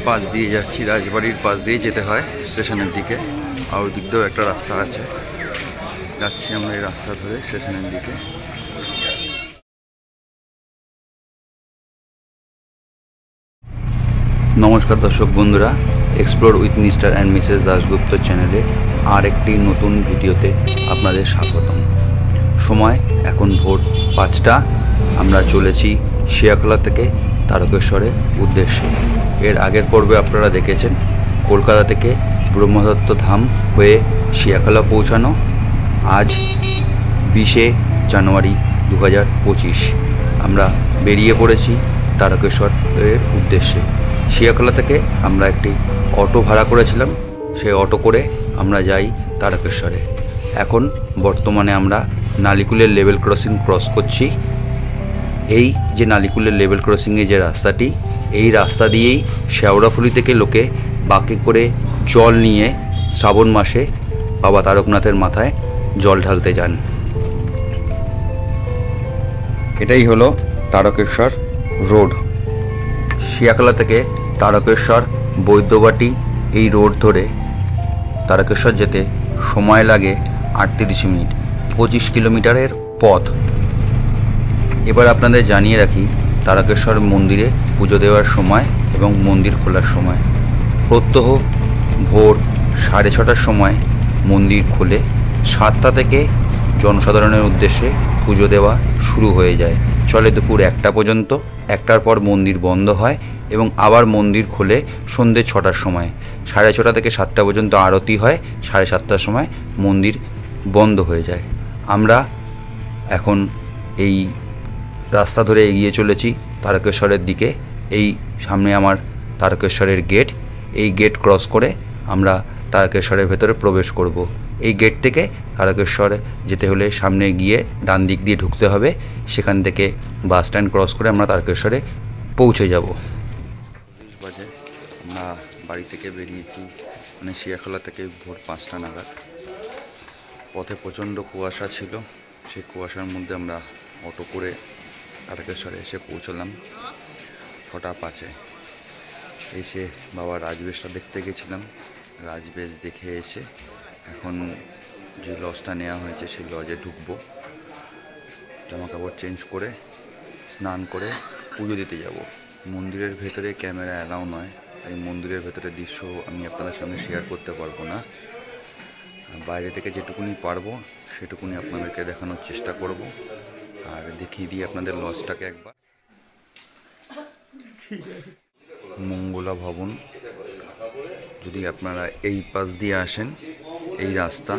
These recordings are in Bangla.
পাশ দিয়ে যাচ্ছি, রাজবাড়ির পাশ দিয়ে যেতে হয় স্টেশনের দিকে। আর ওই দিক দিয়েও একটা রাস্তা আছে, যাচ্ছি আমরা এই রাস্তা ধরে স্টেশনের দিকে। নমস্কার দর্শক বন্ধুরা, explore with mister and Mrs Dasgupta চ্যানেলে আর একটি নতুন ভিডিওতে আপনাদের স্বাগতম। সময় এখন ভোর 5টা। আমরা চলেছি শিয়াখোলা থেকে তারকেশ্বরের উদ্দেশ্যে। এর আগের পর্বে আপনারা দেখেছেন কলকাতা থেকে ব্রহ্মদত্ত ধাম হয়ে শিয়াখোলা পৌঁছানো। আজ 20শে জানুয়ারি 2025 আমরা বেরিয়ে পড়েছি তারকেশ্বরের উদ্দেশ্যে। শিয়াখোলা থেকে আমরা একটি অটো ভাড়া করেছিলাম, সেই অটো করে আমরা যাই তারকেশ্বরে। এখন বর্তমানে আমরা নালিকুলের লেভেল ক্রসিং ক্রস করছি। এই যে নালিকুলের লেভেল ক্রসিংয়ে যে রাস্তাটি, এই রাস্তা দিয়েই শেওড়াফুলি থেকে লোকে বাঁকে করে জল নিয়ে শ্রাবণ মাসে বাবা তারকনাথের মাথায় জল ঢালতে যান। এটাই হলো তারকেশ্বর রোড। শিয়াখোলা থেকে তারকেশ্বর বৈদ্যবাটি এই রোড ধরে তারকেশ্বর যেতে সময় লাগে 38 মিনিট, 25 কিলোমিটারের পথ। এবার আপনাদের জানিয়ে রাখি তারকেশ্বর মন্দিরে পুজো দেওয়ার সময় এবং মন্দির খোলার সময়। প্রত্যহ ভোর 6:30টার সময় মন্দির খোলে। 7টা থেকে জনসাধারণের উদ্দেশ্যে পুজো দেওয়া শুরু হয়ে যায়, চলে দুপুর 1টা পর্যন্ত। 1টার পর মন্দির বন্ধ হয় এবং আবার মন্দির খোলে সন্ধ্যে 6টার সময়। 6:30 থেকে 7টা পর্যন্ত আরতি হয়, 7:30টার সময় মন্দির বন্ধ হয়ে যায়। আমরা এখন এই রাস্তা ধরে এগিয়ে চলেছি তারকেশ্বরের দিকে। এই সামনে আমার তারকেশ্বরের গেট। এই গেট ক্রস করে আমরা তারকেশ্বরের ভেতরে প্রবেশ করব। এই গেট থেকে তারকেশ্বরে যেতে হলে সামনে গিয়ে ডান দিক দিয়ে ঢুকতে হবে। সেখান থেকে বাস স্ট্যান্ড ক্রস করে আমরা তারকেশ্বরে পৌঁছে যাব। বাজে আমরা বাড়ি থেকে বেরিয়েছি, মানে শিয়াখোলা থেকে ভোর 5টা নাগাদ। পথে প্রচণ্ড কুয়াশা ছিল, সেই কুয়াশার মধ্যে আমরা অটো করে তারকেশ্বরে এসে পৌঁছলাম 6টা 5-এ। এসে বাবা রাজবেশটা দেখতে গেছিলাম। রাজবেশ দেখে এসে এখন যে লজটা নেওয়া হয়েছে সেই লজে ঢুকবো। জামা কাপড় চেঞ্জ করে স্নান করে পুজো দিতে যাব। মন্দিরের ভেতরে ক্যামেরা অ্যালাউ নয়, তাই মন্দিরের ভেতরে দৃশ্য আমি আপনাদের সঙ্গে শেয়ার করতে পারবো না। বাইরে থেকে যেটুকুনি পারবো সেটুকুনি আপনাদেরকে দেখানোর চেষ্টা করব। আর দেখিয়ে দিই আপনাদের লজটাকে একবার। মঙ্গলা ভবন। যদি আপনারা এই পাশ দিয়ে আসেন, এই রাস্তা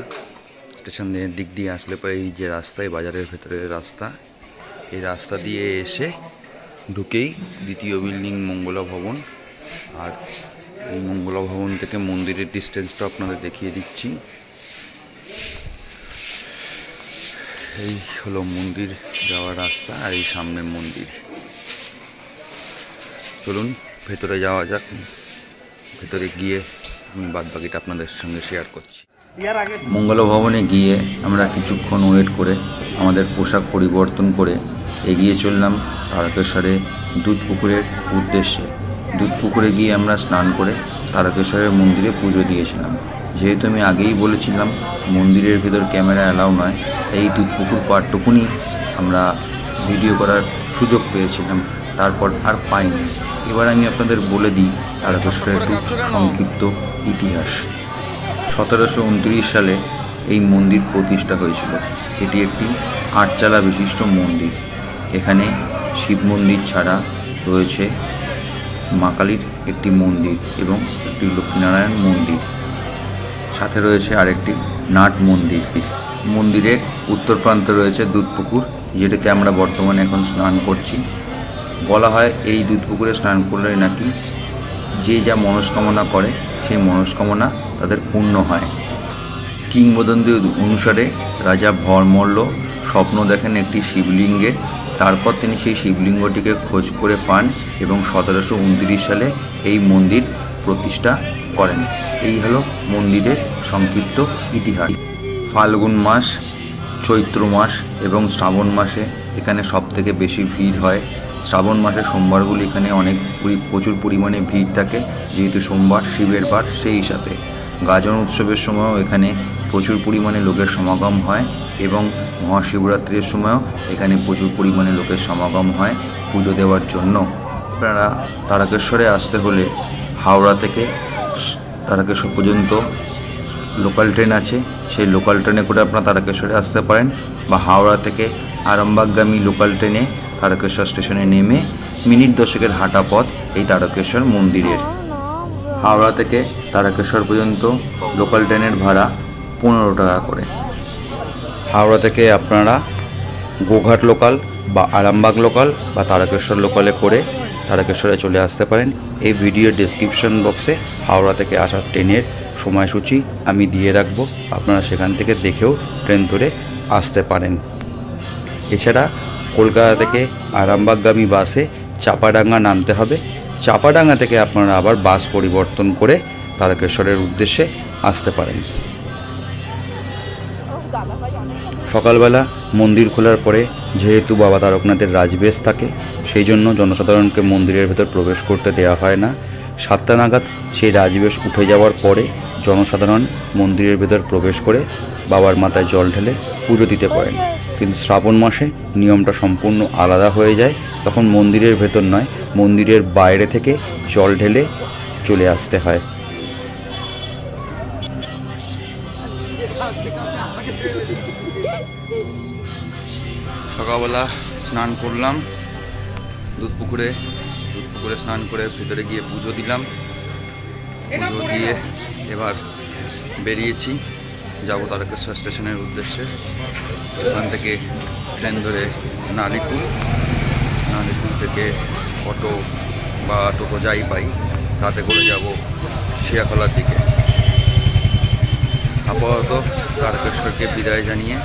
স্টেশনের দিক দিয়ে আসলে পরে এই যে রাস্তা, এই বাজারের ভেতরের রাস্তা, এই রাস্তা দিয়ে এসে ঢুকেই দ্বিতীয় বিল্ডিং মঙ্গলা ভবন। আর এই মঙ্গলা ভবন থেকে মন্দিরের ডিস্টেন্সটা আপনাদের দেখিয়ে দিচ্ছি। এই হলো মন্দির যাওয়ার রাস্তা, আর এই সামনে মন্দির। চলুন ভেতরে যাওয়া যাক। ভেতরে গিয়ে আমি বাদবাকিটা আপনাদের সঙ্গে শেয়ার করছি। মঙ্গলা ভবনে গিয়ে আমরা কিছুক্ষণ ওয়েট করে আমাদের পোশাক পরিবর্তন করে এগিয়ে চললাম তারকেশ্বরে দুধপুকুরের উদ্দেশ্যে। দুধপুকুরে গিয়ে আমরা স্নান করে তারকেশ্বরের মন্দিরে পুজো দিয়েছিলাম। যেহেতু আমি আগেই বলেছিলাম মন্দিরের ভেতর ক্যামেরা অ্যালাউ নয়, এই দুধপুকুর পার্টটুকুনি আমরা ভিডিও করার সুযোগ পেয়েছিলাম, তারপর আর পাইনি। এবার আমি আপনাদের বলে দিই তারকেশ্বরের একটু সংক্ষিপ্ত ইতিহাস। 1729 সালে এই মন্দির প্রতিষ্ঠা হয়েছিল। এটি একটি 8চালা বিশিষ্ট মন্দির। এখানে শিব মন্দির ছাড়া রয়েছে মা কালীর একটি মন্দির এবং একটি লক্ষ্মীনারায়ণ মন্দির, সাথে রয়েছে আরেকটি নাট মন্দির। মন্দিরের উত্তর প্রান্তে রয়েছে দুধপুকুর, যেটিতে আমরা বর্তমানে এখন স্নান করছি। বলা হয় এই দুধপুকুরে স্নান করলে নাকি যে যা মনস্কামনা করে সেই মনস্কামনা তাদের পূর্ণ হয়। কিংবদন্তি অনুসারে রাজা ভরমল্ল স্বপ্ন দেখেন একটি শিবলিঙ্গের। তারপর তিনি সেই শিবলিঙ্গটিকে খোঁজ করে পান এবং 1729 সালে এই মন্দির প্রতিষ্ঠা করেন। এই হলো মন্দিরের সংক্ষিপ্ত ইতিহাস। ফাল্গুন মাস, চৈত্র মাস এবং শ্রাবণ মাসে এখানে সবথেকে বেশি ভিড় হয়। শ্রাবণ মাসের সোমবারগুলি এখানে প্রচুর পরিমাণে ভিড় থাকে, যেহেতু সোমবার শিবের বার, সেই হিসাবে গাজন উৎসবের সময়ও এখানে প্রচুর পরিমাণে লোকের সমাগম হয় এবং মহাশিবরাত্রির সময়ও এখানে প্রচুর পরিমাণে লোকের সমাগম হয় পুজো দেওয়ার জন্য। আপনারা তারকেশ্বরে আসতে হলে হাওড়া থেকে তারকেশ্বর পর্যন্ত লোকাল ট্রেন আছে, সেই লোকাল ট্রেনে করে আপনারা তারকেশ্বরে আসতে পারেন, বা হাওড়া থেকে আরামবাগগামী লোকাল ট্রেনে তারকেশ্বর স্টেশনে নেমে মিনিট 10-এর হাঁটা পথ এই তারকেশ্বর মন্দিরের। হাওড়া থেকে তারকেশ্বর পর্যন্ত লোকাল ট্রেনের ভাড়া 15 টাকা করে। হাওড়া থেকে আপনারা গোঘাট লোকাল বা আরামবাগ লোকাল বা তারকেশ্বর লোকালে করে তারকেশ্বরে চলে আসতে পারেন। এই ভিডিওর ডেসক্রিপশন বক্সে হাওড়া থেকে আসার ট্রেনের সময়সূচি আমি দিয়ে রাখবো, আপনারা সেখান থেকে দেখেও ট্রেন ধরে আসতে পারেন। এছাড়া কলকাতা থেকে আরামবাগগামী বাসে চাপাডাঙ্গা নামতে হবে, চাপাডাঙ্গা থেকে আপনারা আবার বাস পরিবর্তন করে তারকেশ্বরের উদ্দেশ্যে আসতে পারেন। সকালবেলা মন্দির খোলার পরে যেহেতু বাবা তারকনাথের রাজবেশ থাকে, সেই জন্য জনসাধারণকে মন্দিরের ভেতর প্রবেশ করতে দেওয়া হয় না। 7টা নাগাদ সেই রাজবেশ উঠে যাওয়ার পরে জনসাধারণ মন্দিরের ভেতর প্রবেশ করে বাবার মাথায় জল ঢেলে পুজো দিতে পারেন। কিন্তু শ্রাবণ মাসে নিয়মটা সম্পূর্ণ আলাদা হয়ে যায়, তখন মন্দিরের ভেতর নয়, মন্দিরের বাইরে থেকে জল ঢেলে চলে আসতে হয়। সকালবেলা স্নান করলাম দুধ পুকুরে স্নান করে ভিতরে গিয়ে পুজো দিলাম, পুজো দিয়ে এবার বেরিয়েছি, যাব তারকেশ্বর স্টেশনের উদ্দেশ্যে। ওখান থেকে ট্রেন ধরে নালিকুল থেকে অটো বা টোটো যাই পাই তাতে করে যাব শিয়াখলার দিকে। আপাতত তারকেশ্বরকে বিদায় জানিয়ে,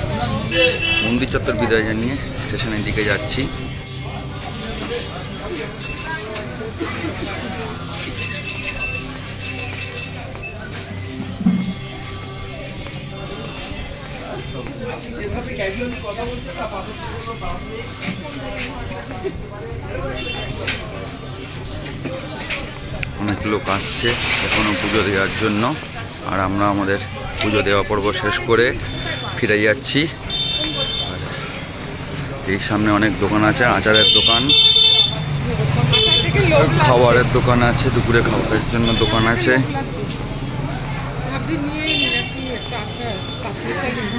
মন্দির চত্বর বিদায় জানিয়ে স্টেশনের দিকে যাচ্ছি। অনেক লোক আসছে এখনো পুজো দেওয়ার জন্য, আর আমরা আমাদের পুজো দেওয়া পর্ব শেষ করে ফিরে যাচ্ছি। আর এই সামনে অনেক দোকান আছে, আচারের দোকান, খাবারের দোকান আছে, দুপুরে খাবারের জন্য দোকান আছে।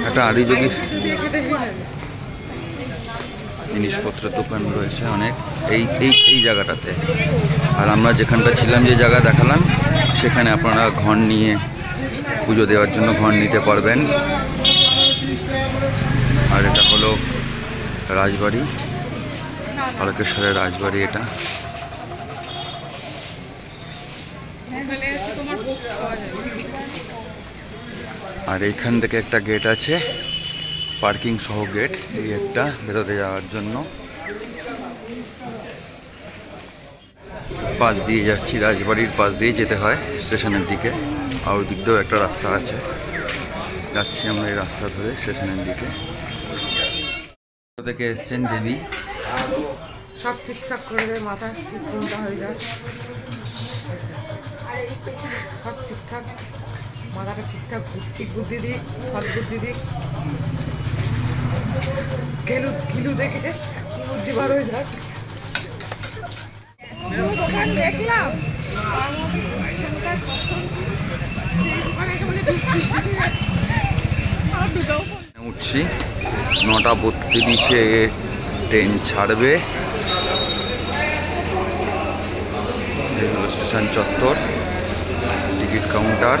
একটা আদিযোগী জিনিসপত্রের দোকান রয়েছে অনেক এই জায়গাটাতে। আর আমরা যেখানটা ছিলাম, যে জায়গা দেখালাম, সেখানে আপনারা ঘর নিয়ে পুজো দেওয়ার জন্য ঘর নিতে পারবেন। আর এটা হলো রাজবাড়ি, তারকেশ্বরের রাজবাড়ি এটা। আর এইখান থেকে একটা গেট আছে, পার্কিং সহ গেট, এই একটা ভেতরে যাওয়ার জন্য। পাশ দিয়ে যাচ্ছি, রাজবাড়ির পাশ দিয়ে যেতে হয় স্টেশনের দিকে। আর ওই দিক দিয়েও একটা রাস্তা আছে, যাচ্ছি আমরা এই রাস্তা ধরে স্টেশনের দিকে। থেকে এসছেন দিদি, সব ঠিকঠাক করে দেয়, মাথা চিন্তা হয়ে যায়, সব ঠিকঠাক, মাথাটা ঠিকঠাক ঠিক বুদ্ধি দিক, সৎ বুদ্ধি দিক, ঘিলু দেখে বুদ্ধি বার হয়ে যাক। দেখলাম উঠছি, 9:32-এ ট্রেন ছাড়বে। এই হলো স্টেশন চত্বর, টিকিট কাউন্টার।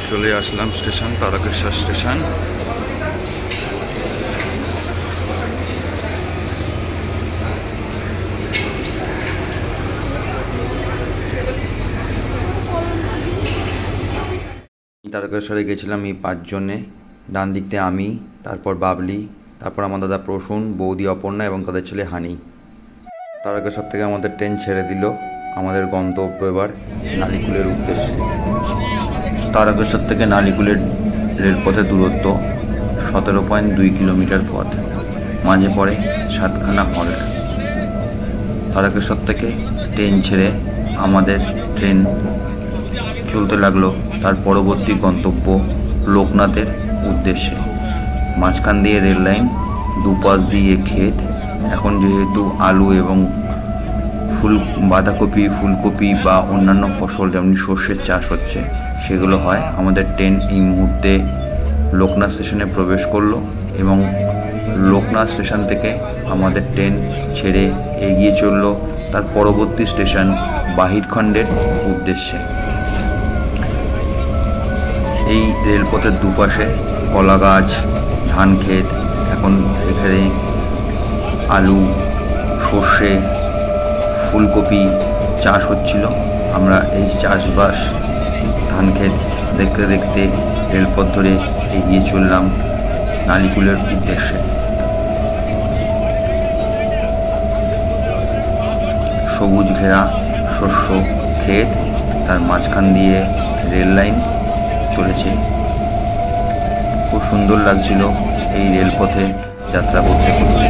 চলে আসলাম স্টেশন, তারকেশ্বর স্টেশন। তারকেশ্বরে গেছিলাম এই 5 জনে। ডান দিকতে আমি, তারপর বাবলি, তারপর আমার দাদা প্রসূন, বৌদি অপর্ণা এবং তাদের ছেলে হানি। তারকেশ্বর থেকে আমাদের ট্রেন ছেড়ে দিল, আমাদের গন্তব্য এবার নালিকুলের উদ্দেশ্যে। তারকেশ্বর থেকে নালিকুলের রেলপথের দূরত্ব 17.2 কিলোমিটার পথ। মাঝে পড়ে সাতখানা হল্ট। তারকেশ্বর থেকে ট্রেন ছেড়ে আমাদের ট্রেন চলতে লাগলো তার পরবর্তী গন্তব্য লোকনাথের উদ্দেশ্যে। মাঝখান দিয়ে রেল লাইন, দুপাশ দিয়ে ক্ষেত। এখন যেহেতু আলু এবং বাঁধাকপি, ফুলকপি বা অন্যান্য ফসল যেমন সর্ষের চাষ হচ্ছে, সেগুলো হয়। আমাদের ট্রেন এই মুহূর্তে লোকনাথ স্টেশনে প্রবেশ করলো এবং লোকনাথ স্টেশন থেকে আমাদের ট্রেন ছেড়ে এগিয়ে চলল তার পরবর্তী স্টেশন বাহিরখণ্ডের উদ্দেশ্যে। এই রেলপথের দুপাশে কলা গাছ, ধান ক্ষেত। এখন এখানে আলু, সর্ষে, ফুলকপি চাষ হচ্ছিল। আমরা এই চাষবাস, ধান ক্ষেত দেখতে দেখতে রেলপথ ধরে এগিয়ে চললাম নালিকুলের উদ্দেশ্যে। সবুজ ঘেরা শস্য ক্ষেত, তার মাঝখান দিয়ে রেল লাইন চলেছে। খুব সুন্দর লাগছিল এই রেলপথে যাত্রা করতে করতে।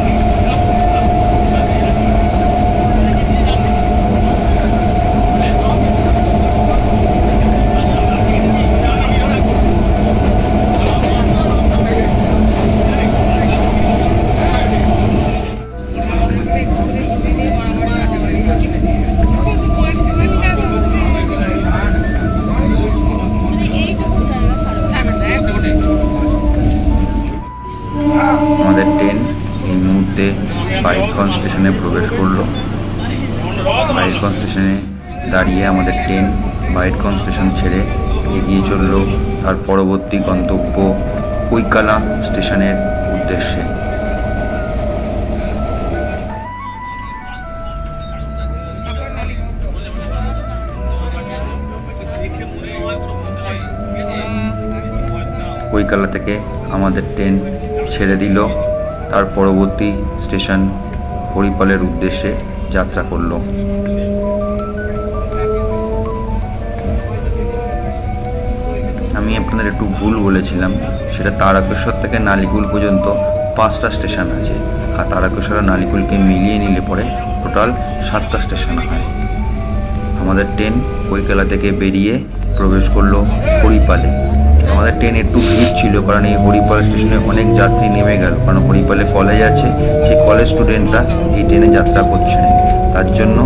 আমাদের ট্রেন এই মুহূর্তে বাহিরগঞ্জ স্টেশনে প্রবেশ করলো। বাহিরগঞ্জ স্টেশনে দাঁড়িয়ে আমাদের ট্রেন বাহিরগঞ্জ স্টেশন ছেড়ে এগিয়ে চলল তার পরবর্তী গন্তব্য কৈকালা স্টেশনের উদ্দেশ্যে। কৈকালা থেকে আমাদের ট্রেন ছেড়ে দিল তার পরবর্তী স্টেশন হরিপালের উদ্দেশ্যে যাত্রা করল। আমি আপনাদের একটু ভুল বলেছিলাম, সেটা তারকেশ্বর থেকে নালিকুল পর্যন্ত 5টা স্টেশন আছে, আর তারকেশ্বর আর নালিকুলকে মিলিয়ে নিলে পরে টোটাল 7টা স্টেশন হয়। আমাদের ট্রেন কৈকালা থেকে বেরিয়ে প্রবেশ করলো হরিপালে। আমাদের ট্রেন একটু ভিড় ছিল, কারণ এই হরিপাল স্টেশনে অনেক যাত্রী নেমে গেল, কারণ হরিপালে কলেজ আছে, সেই কলেজ স্টুডেন্টরা এই ট্রেনে যাত্রা করছে না। তার জন্য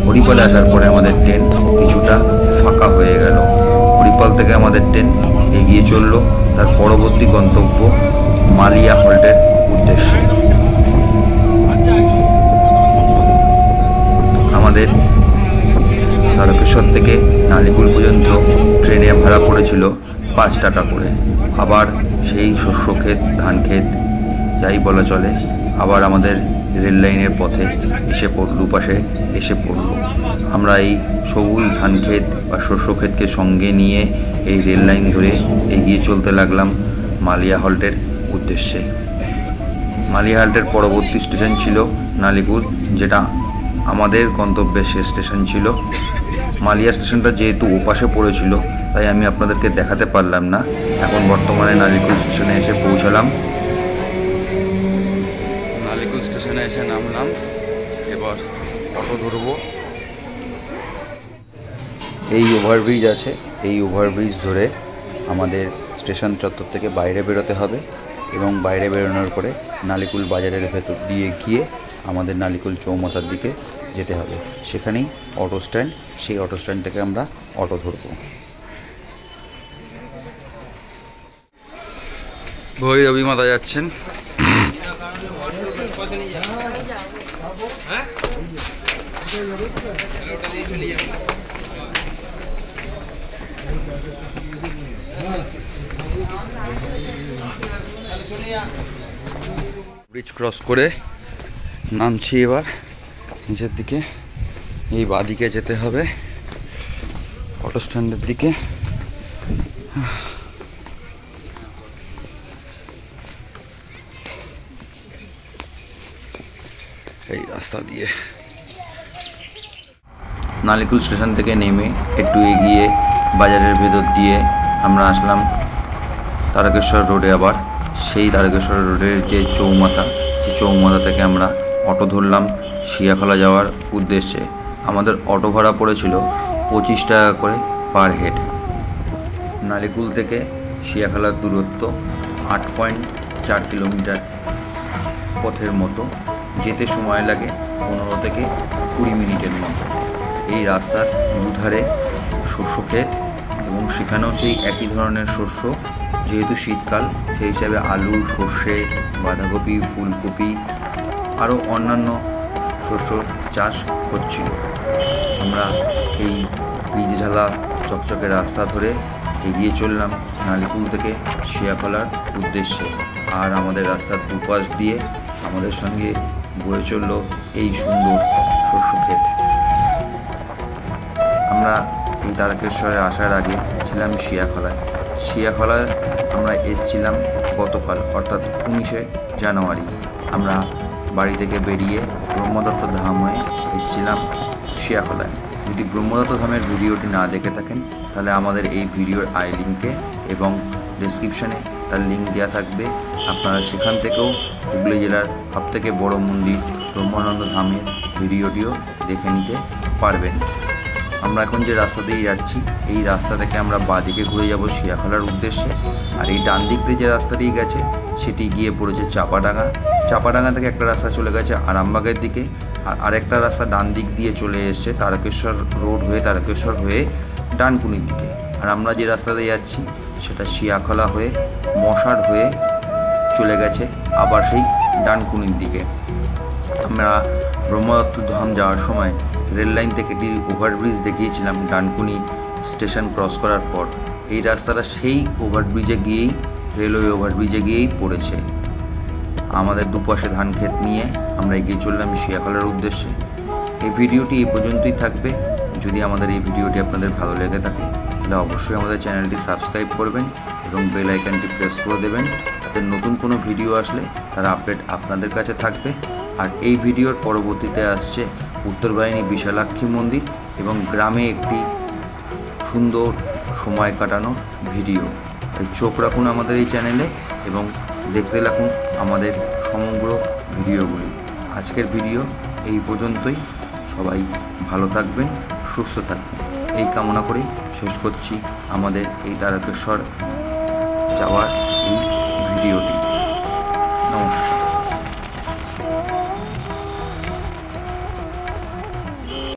হরিপালে আসার পরে আমাদের ট্রেন কিছুটা ফাঁকা হয়ে গেল। হরিপাল থেকে আমাদের ট্রেন এগিয়ে চলল তার পরবর্তী গন্তব্য মালিয়া হল্টের উদ্দেশ্যে। আমাদের তারকেশ্বর থেকে নালিকুল পর্যন্ত ট্রেনে ভাড়া পড়েছিল 5 টাকা করে। আবার সেই শস্য ক্ষেত, ধান ক্ষেত যাই বলা চলে, আবার আমাদের রেল লাইনের পথে এসে দুপাশে এসে পড়ল। আমরা এই সবুজ ধান ক্ষেত বা শস্য ক্ষেতকে সঙ্গে নিয়ে এই রেল লাইন ধরে এগিয়ে চলতে লাগলাম মালিয়া হল্টের উদ্দেশ্যে। মালিয়া হল্টের পরবর্তী স্টেশন ছিল নালিকুল, যেটা আমাদের গন্তব্যের শেষ স্টেশন ছিল। মালিয়া স্টেশনটা যেহেতু ওপাশে পড়েছিল, তাই আমি আপনাদেরকে দেখাতে পারলাম না। এখন বর্তমানে নালিকুল স্টেশনে এসে পৌঁছালাম। নালিকুল স্টেশনে এসে নামলাম, এবার অটো ধরবো। এই ওভারব্রিজ আছে, এই ওভারব্রিজ ধরে আমাদের স্টেশন চত্বর থেকে বাইরে বেরোতে হবে এবং বাইরে বেরোনোর পরে নালিকুল বাজারের ভেতর দিয়ে গিয়ে আমাদের নালিকুল চৌমাথার দিকে যেতে হবে। সেখানেই অটো স্ট্যান্ড, সেই অটো স্ট্যান্ড থেকে আমরা অটো ধরবো। ভৈরবী মাতা যাচ্ছেন। ব্রিজ ক্রস করে নামছি এবার নিচের দিকে। এই বাঁদিকে যেতে হবে অটো স্ট্যান্ডের দিকে। এই রাস্তা দিয়ে নালিকুল স্টেশন থেকে নেমে একটু এগিয়ে বাজারের ভেতর দিয়ে আমরা আসলাম তারকেশ্বর রোডে। আবার সেই তারকেশ্বর রোডের যে চৌমাথা, সেই চৌমাথা থেকে আমরা অটো ধরলাম শিয়াখলা যাওয়ার উদ্দেশ্যে। আমাদের অটো ভাড়া পড়েছিল 25 টাকা করে পার হেড। নালিকুল থেকে শিয়াখলার দূরত্ব 8.4 কিলোমিটার পথের মতো। যেতে সময় লাগে 15 থেকে 20 মিনিটের মতো। এই রাস্তার দুধারে শস্য ক্ষেত এবং সেখানেও সেই একই ধরনের শস্য। যেহেতু শীতকাল, সেই হিসাবে আলু, সর্ষে, বাঁধাকপি, ফুলকপি আরও অন্যান্য শস্য চাষ হচ্ছিল। আমরা এই বীজ ঢালা চকচকে রাস্তা ধরে এগিয়ে চললাম নালিকুল থেকে শিয়াখলার উদ্দেশ্যে। আর আমাদের রাস্তার দুপাশ দিয়ে আমাদের সঙ্গে বয়ে চলল এই সুন্দর শস্য ক্ষেত। আমরা এই তারকেশ্বরে আসার আগে ছিলাম শিয়াখলায়। শিয়াখলায় আমরা এসেছিলাম গতকাল, অর্থাৎ 19শে জানুয়ারি। আমরা বাড়ি থেকে বেরিয়ে ব্রহ্মদত্ত ধাম হয়ে এসেছিলাম শিয়াখলায়। যদি ব্রহ্মদত্ত ধামের ভিডিওটি না দেখে থাকেন তাহলে আমাদের এই ভিডিওর আই লিঙ্কে এবং ডেসক্রিপশনে তার লিঙ্ক দেওয়া থাকবে। আপনারা সেখান থেকেও হুগলি জেলার সবথেকে বড় মন্দির ব্রহ্মানন্দ ধামের ভিডিওটিও দেখে নিতে পারবেন। আমরা এখন যে রাস্তা দিয়ে যাচ্ছি, এই রাস্তা থেকে আমরা বাঁদিকে ঘুরে যাব শিয়াখলার উদ্দেশ্যে। আর এই ডান দিক দিয়ে যে রাস্তাটি গেছে সেটি গিয়ে পড়েছে চাপাডাঙ্গা। চাপাডাঙ্গা থেকে একটা রাস্তা চলে গেছে আরামবাগের দিকে, আর আরেকটা রাস্তা ডান দিক দিয়ে চলে এসছে তারকেশ্বর রোড হয়ে, তারকেশ্বর হয়ে ডানকুনির দিকে। আর আমরা যে রাস্তা দিয়ে যাচ্ছি সেটা শিয়াখলা হয়ে মশার হয়ে চলে গেছে আবার সেই ডানকুনির দিকে। আমরা ব্রহ্মদত্ত ধাম যাওয়ার সময় রেল লাইন থেকে একটি ওভারব্রিজ দেখিয়েছিলাম ডানকুনি স্টেশন ক্রস করার পর। এই রাস্তাটা সেই ওভারব্রিজে গিয়েই, রেলওয়ে ওভারব্রিজে গিয়েই পড়েছে। আমাদের দুপাশে ধান ক্ষেত নিয়ে আমরা এগিয়ে চললাম শিয়াখলার উদ্দেশ্যে। এই ভিডিওটি এই পর্যন্তই থাকবে। যদি আমাদের এই ভিডিওটি আপনাদের ভালো লেগে থাকে তাহলে অবশ্যই আমাদের চ্যানেলটি সাবস্ক্রাইব করবেন এবং বেল আইকনটি প্রেস করে দেবেন, যাতে নতুন কোনো ভিডিও আসলে তার আপডেট আপনাদের কাছে থাকবে। আর এই ভিডিওর পরবর্তীতে আসছে উত্তরবাহিনী বিশালাক্ষী মন্দির এবং গ্রামে একটি সুন্দর সময় কাটানো ভিডিও। তাই চোখ রাখুন আমাদের এই চ্যানেলে এবং দেখতে রাখুন আমাদের সমগ্র ভিডিওগুলি। আজকের ভিডিও এই পর্যন্তই। সবাই ভালো থাকবেন, সুস্থ থাকবেন, এই কামনা করেই শেষ করছি আমাদের এই তারকেশ্বর যাওয়ার এই ভিডিওটি।